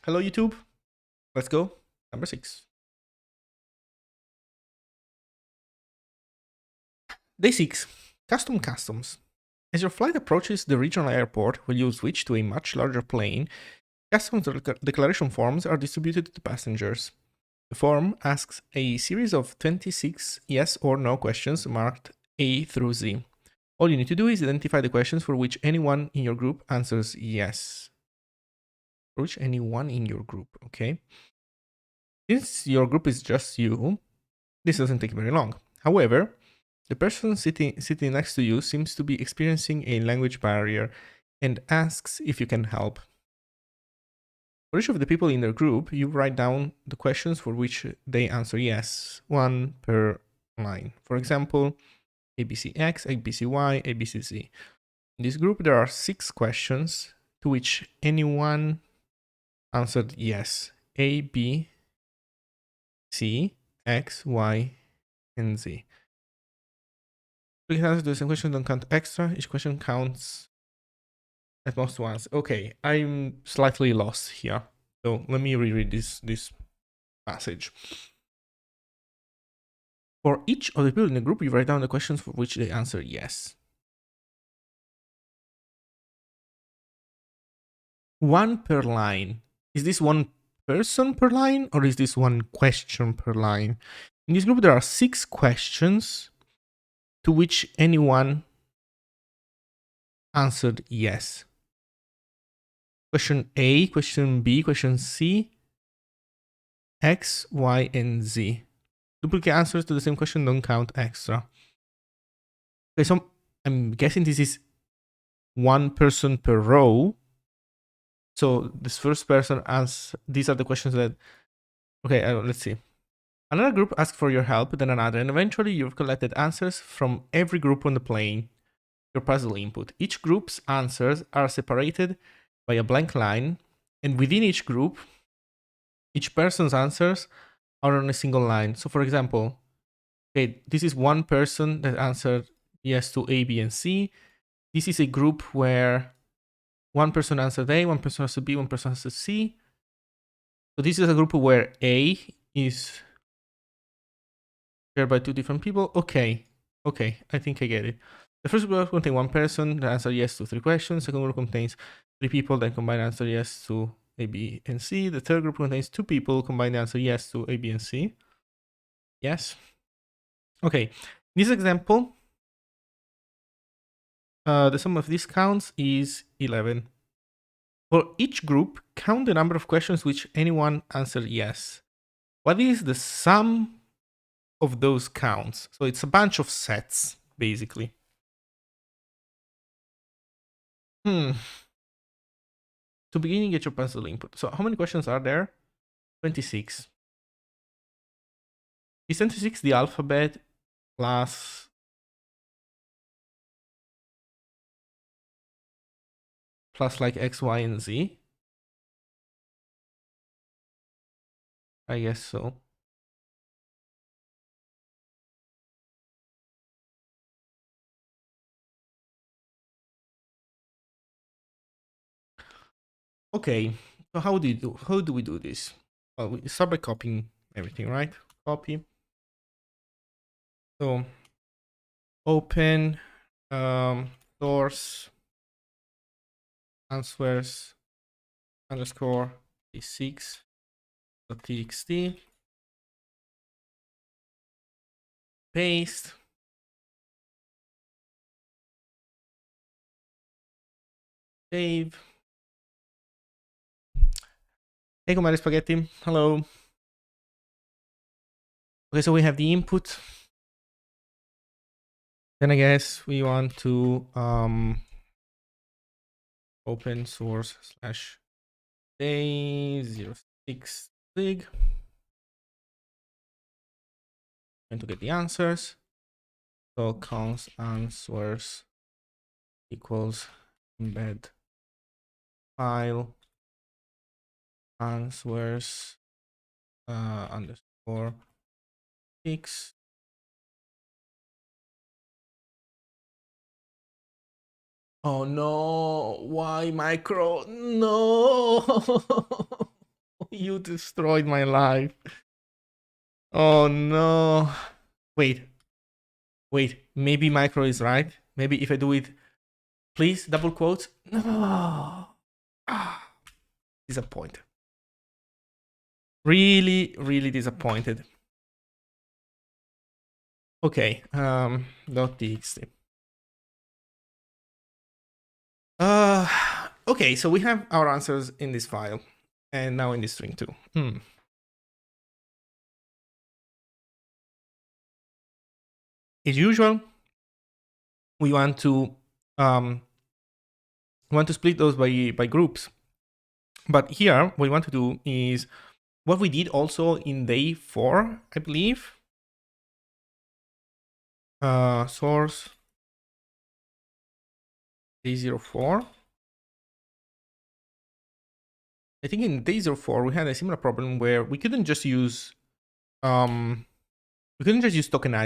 Hello, YouTube. Let's go. Number 6. Day 6. Custom customs. As your flight approaches the regional airport, where you switch to a much larger plane, customs declaration forms are distributed to passengers. The form asks a series of 26 yes or no questions marked A through Z. All you need to do is identify the questions for which anyone in your group answers yes. For which anyone in your group, okay? Since your group is just you, this doesn't take very long. However, the person sitting next to you seems to be experiencing a language barrier and asks if you can help. For each of the people in their group, you write down the questions for which they answer yes, one per line. For example, ABCX, ABCY, ABCZ. In this group, there are 6 questions to which anyone answered yes. A, B, C, X, Y, and Z. We can answer the same question, don't count extra. Each question counts at most once. Okay, I'm slightly lost here. So let me reread this passage. For each of the people in the group, you write down the questions for which they answer yes. One per line. Is this one person per line or is this one question per line? In this group, there are 6 questions to which anyone answered yes. Question A, question B, question C, X, Y, and Z. Duplicate answers to the same question don't count extra. Okay, so I'm guessing this is one person per row. So this first person asks, these are the questions that, okay, let's see. Another group asks for your help, then another, and eventually you've collected answers from every group on the plane, your puzzle input. Each group's answers are separated by a blank line, and within each group, each person's answers are on a single line. So for example, okay, this is one person that answered yes to A, B, and C. This is a group where one person answered A, one person answered B, one person answered C. So this is a group where A is shared by 2 different people. Okay, I think I get it. The first group contains one person that answered yes to 3 questions. The second group contains 3 people that combined answer yes to A, B, and C. The third group contains 2 people combined answer yes to A, B, and C. Yes. Okay. In this example, the sum of these counts is 11. For each group, count the number of questions which anyone answered yes. What is the sum of those counts? So it's a bunch of sets, basically. To begin, get your puzzle input. So how many questions are there? 26. Is 26 the alphabet plus like X, Y, and Z? I guess so. Okay, so how do we do this? Well, we start by copying everything, right? Copy. So open source answers underscore a6.txt, paste, save. Hey, Comare Spaghetti. Hello. Okay, so we have the input. Then I guess we want to open source slash day06 sig and to get the answers. So const answers equals embed file answers underscore 6. Oh no, why micro? No. You destroyed my life. Oh no. Wait. Wait. Maybe micro is right. Maybe if I do it, please, double quotes. No. Ah, disappointed. Really, really disappointed. Okay. .txt. Okay, so we have our answers in this file and now in this string too. As usual, we want to split those by groups. But here, what we want to do is what we did also in day 4, I believe. Source day 04. I think in day 04 we had a similar problem where we couldn't just use tokenize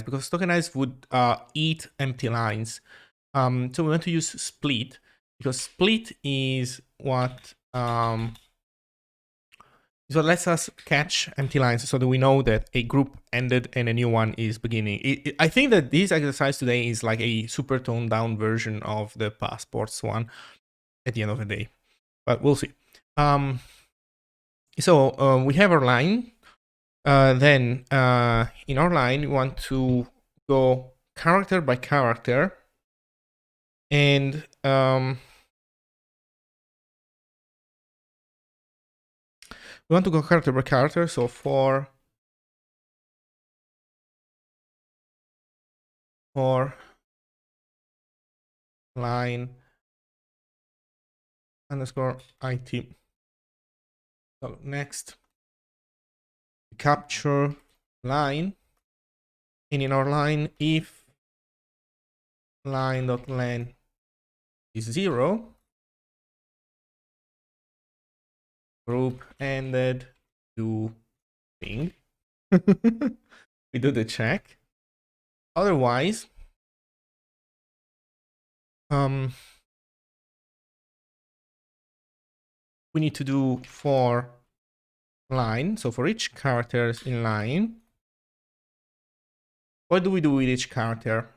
because tokenize would eat empty lines. So we want to use split because split is what lets us catch empty lines so that we know that a group ended and a new one is beginning. I think that this exercise today is like a super toned down version of the passports one at the end of the day, but we'll see. So we have our line. Then in our line, we want to go character by character. And we want to go character by character. So for line underscore IT. So next, capture line. And in our line, if line.len is 0, group ended to thing. We do the check. Otherwise, we need to do for line. So for each character in line, what do we do with each character?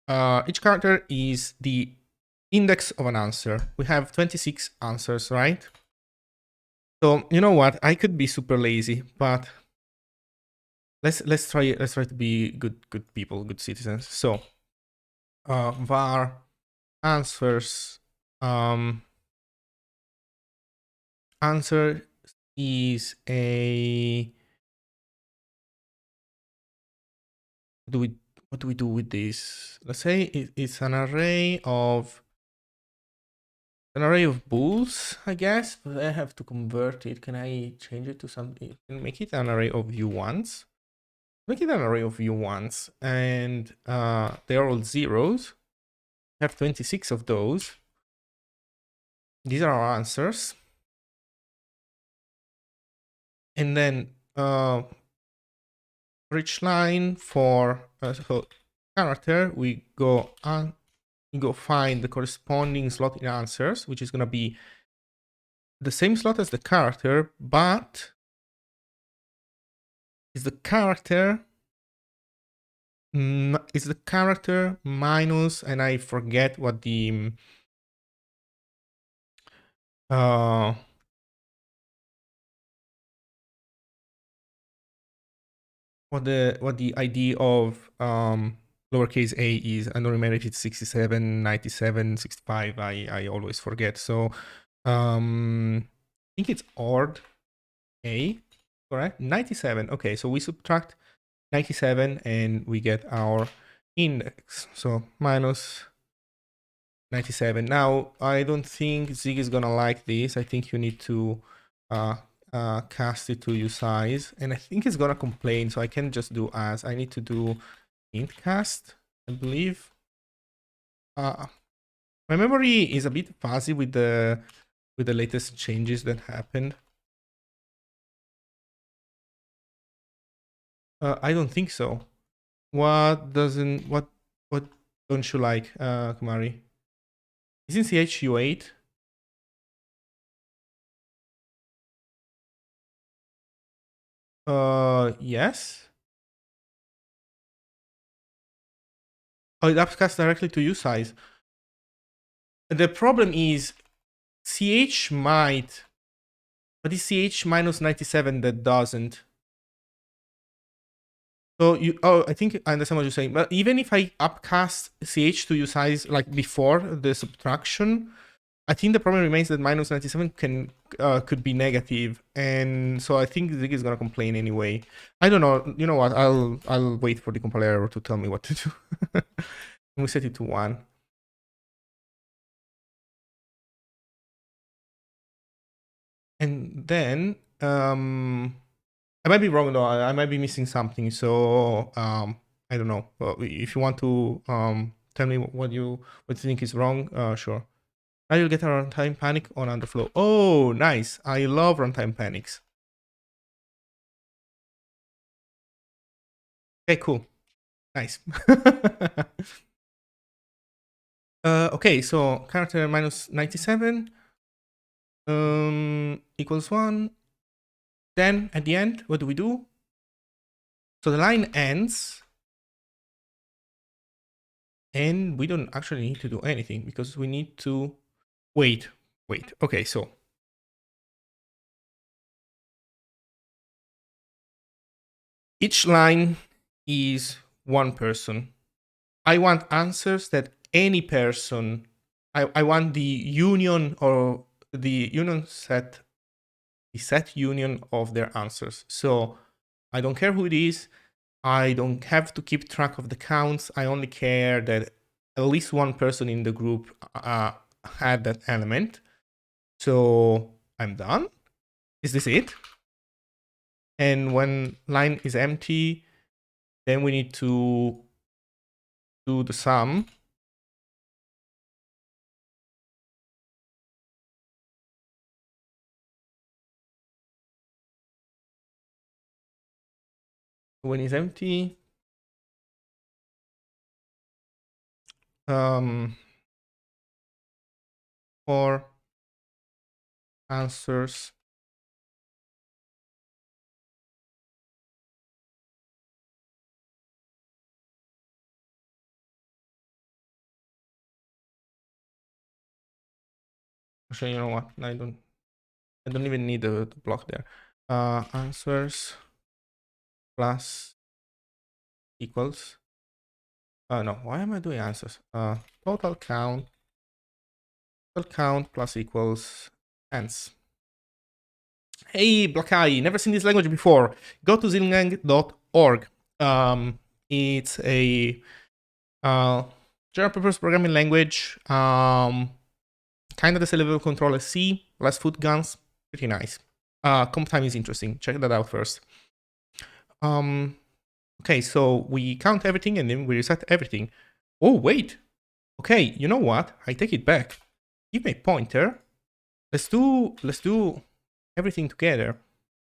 Each character is the index of an answer. We have 26 answers, right? So you know what? I could be super lazy, but let's try to be good people, good citizens. So var answers answer is a what do we do with this? Let's say it's an array of bools, I guess, but I have to convert it. Can I change it to something? Can make it an array of u1s. Make it an array of u1s, and they are all zeros. I have 26 of those. These are our answers. And then for each line for so character, we go find the corresponding slot in answers, which is going to be the same slot as the character, but is the character minus, and I forget what the what the ID of lowercase a is. I don't remember if it's 67, 97, 65. I always forget. So I think it's ord a, correct? 97. Okay, so we subtract 97 and we get our index. So minus 97. Now, I don't think Zig is gonna like this. I think you need to cast it to usize, and I think it's gonna complain, so I can just do as. I need to do int cast, I believe. My memory is a bit fuzzy with the latest changes that happened. I don't think so. What don't you like, Kumari? Isn't CHU8? Yes. Oh, it upcasts directly to usize. The problem is CH might, but it's CH minus 97 that doesn't. So I think I understand what you're saying. But even if I upcast CH to usize like before the subtraction, I think the problem remains that minus 97 could be negative, and so I think Zig is gonna complain anyway. I don't know. You know what? I'll wait for the compiler to tell me what to do. We set it to 1. And then I might be wrong though. I might be missing something. So I don't know. If you want to tell me what you think is wrong, sure. Now you'll get a runtime panic on underflow. Oh, nice. I love runtime panics. Okay, cool. Nice. Okay, so character minus 97 equals 1. Then at the end, what do we do? So the line ends, and we don't actually need to do anything because we need to wait. Okay, so each line is one person. I want answers that any person, I want the union or the union set, the set union of their answers. So I don't care who it is. I don't have to keep track of the counts. I only care that at least one person in the group had that element. So I'm done. Is this it? And when line is empty, then we need to do the sum. When it's empty, for answers actually, you know what, I don't even need the block there. Answers plus equals no, why am I doing answers? Total count plus equals ends. Hey, Black Eye, never seen this language before. Go to zilgang.org. It's a general purpose programming language. Kind of the same level of control as C, less foot guns. Pretty nice. Comp time is interesting. Check that out first. Okay, so we count everything and then we reset everything. Oh, wait. Okay, you know what? I take it back. Give me a pointer. Let's do everything together.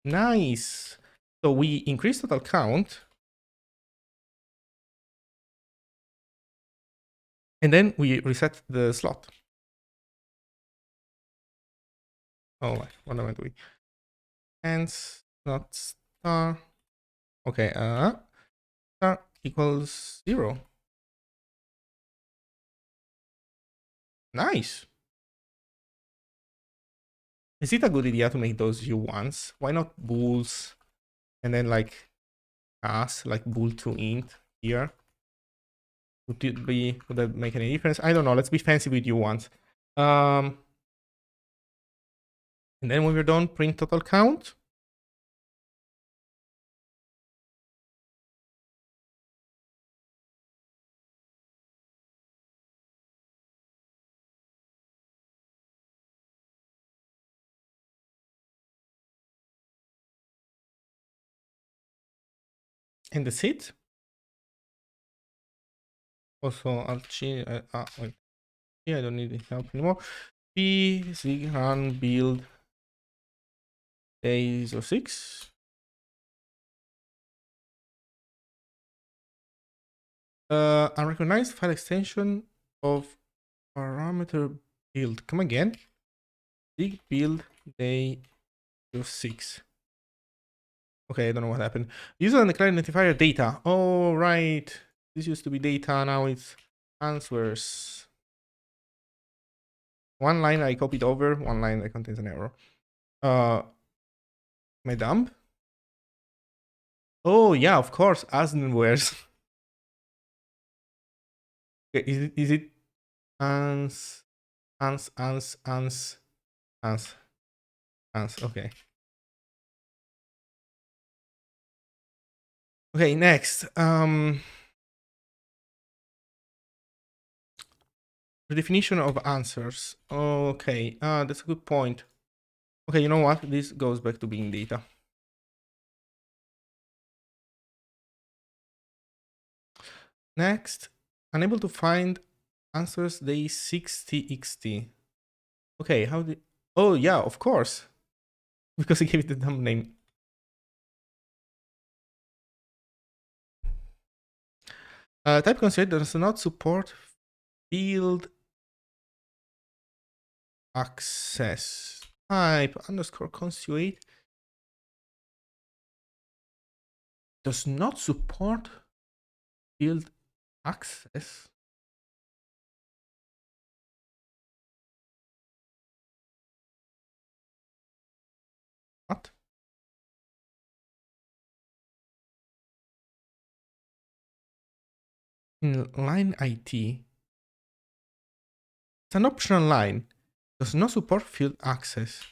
Nice. So we increase total count. And then we reset the slot. Oh, what am I doing? Hence, not star. Okay, star equals 0. Nice. Is it a good idea to make those U1s? Why not bools and then like us, like bool to int here? Would that make any difference? I don't know. Let's be fancy with U1s. And then when we're done, print total count. And that's it. Also, I'll change. Wait. Yeah, I don't need help anymore. P zig run build days of 6. Unrecognized file extension of parameter build. Come again. Zig build day of 6. Okay, I don't know what happened. Use an declare identifier data. Oh, right. This used to be data, now it's answers. One line I copied over, one line that contains an error. My dump? Oh, yeah, of course, Asnwares. Okay, is it ans, okay. Okay, next. The definition of answers. Okay, that's a good point. Okay, you know what? This goes back to being data. Next, unable to find answers day 60xt. Okay, how did... Oh, yeah, of course. Because I gave it the dumb name. Type constraint does not support field access. Type underscore consuate does not support field access. What? In line IT, it's an optional line. Does not support field access.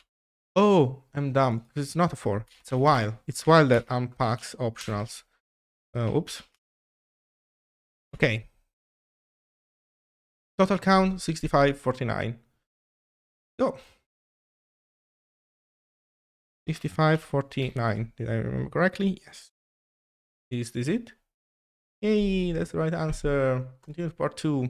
Oh, I'm dumb. It's not a for. It's a while. It's while that unpacks optionals. Oops. Okay. Total count 6549. Oh. 5549. Did I remember correctly? Yes. Is this it? Yay, that's the right answer. Continue with part 2.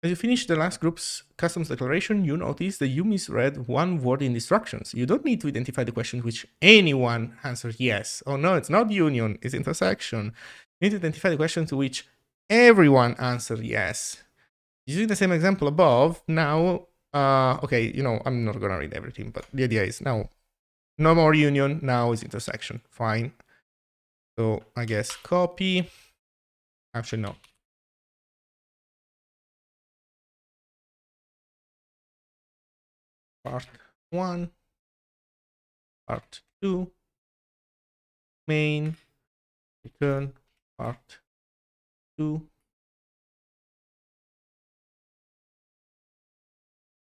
As you finish the last group's customs declaration, you notice that you misread one word in the instructions. You don't need to identify the question which anyone answered yes. Oh no, it's not union, it's intersection. You need to identify the question to which everyone answered yes. Using the same example above, now, okay, you know, I'm not gonna read everything, but the idea is now, no more union, now is intersection, fine. So I guess copy, actually no. Part 1, part 2, main, return, part 2,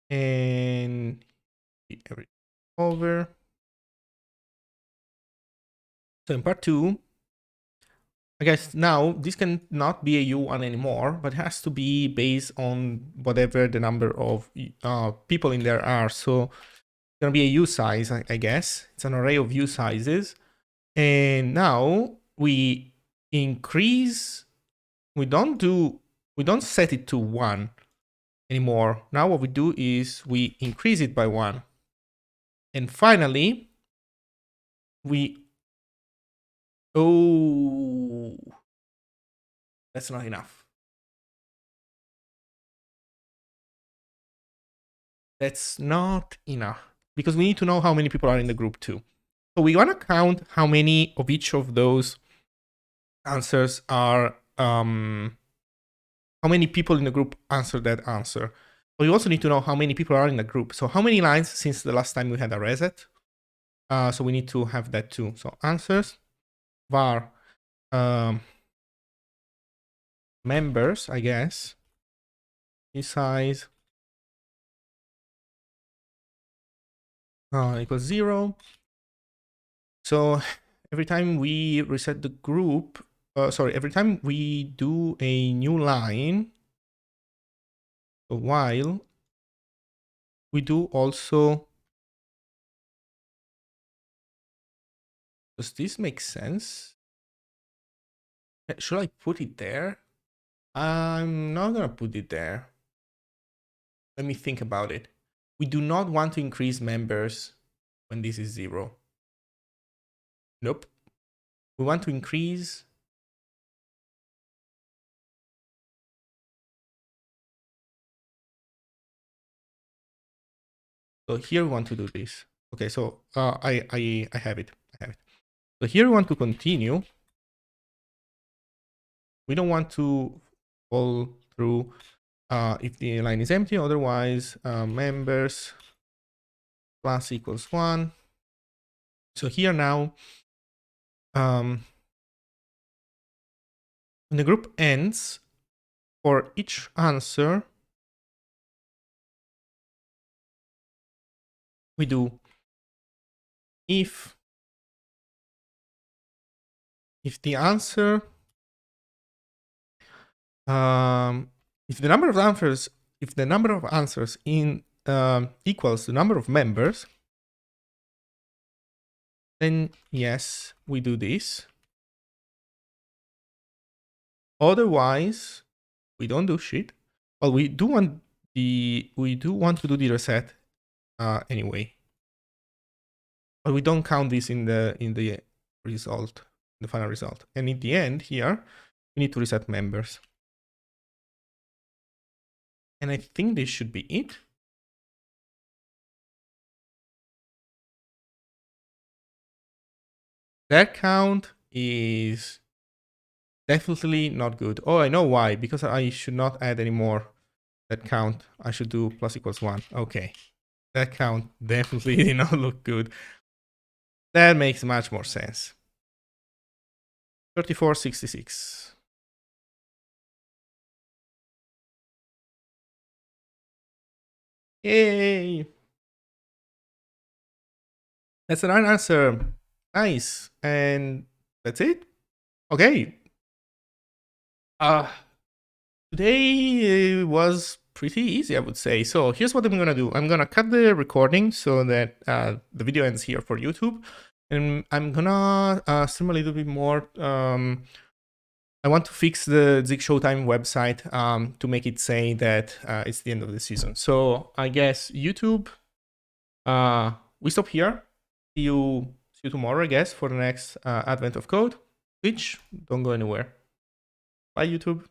and everything over. So in part 2, I guess now this can not be a U1 anymore, but it has to be based on whatever the number of people in there are. So it's gonna be a U size, I guess. It's an array of U sizes. And now we increase, we don't set it to 1 anymore. Now what we do is we increase it by 1. And finally, oh, that's not enough. That's not enough because we need to know how many people are in the group too. So we want to count how many of each of those answers are, how many people in the group answered that answer. But we also need to know how many people are in the group. So how many lines since the last time we had a reset? So we need to have that too. So answers var members, I guess, size equals 0. So every time we reset the group, every time we do a new line, so while we do also, does this make sense? Should I put it there? I'm not gonna put it there. Let me think about it. We do not want to increase members when this is 0. Nope. We want to increase. So here we want to do this. Okay, so I have it. So here we want to continue. We don't want to fall through if the line is empty. Otherwise, members plus equals 1. So here now, when the group ends, for each answer, we do if the answer, if the number of answers in equals the number of members, then yes, we do this. Otherwise, we don't do shit. Well, we do want to do the reset anyway, but we don't count this in the result, the final result. And in the end here, we need to reset members. And I think this should be it. That count is definitely not good. Oh, I know why. Because I should not add any more that count. I should do plus equals 1. Okay. That count definitely did not look good. That makes much more sense. 3466. Yay! That's the right answer. Nice. And that's it. Okay. Today was pretty easy, I would say. So here's what I'm gonna do. I'm gonna cut the recording so that the video ends here for YouTube. And I'm gonna stream a little bit more. I want to fix the Zig Showtime website to make it say that it's the end of the season. So I guess YouTube, we stop here. See you tomorrow, I guess, for the next Advent of Code. Twitch, don't go anywhere. Bye, YouTube.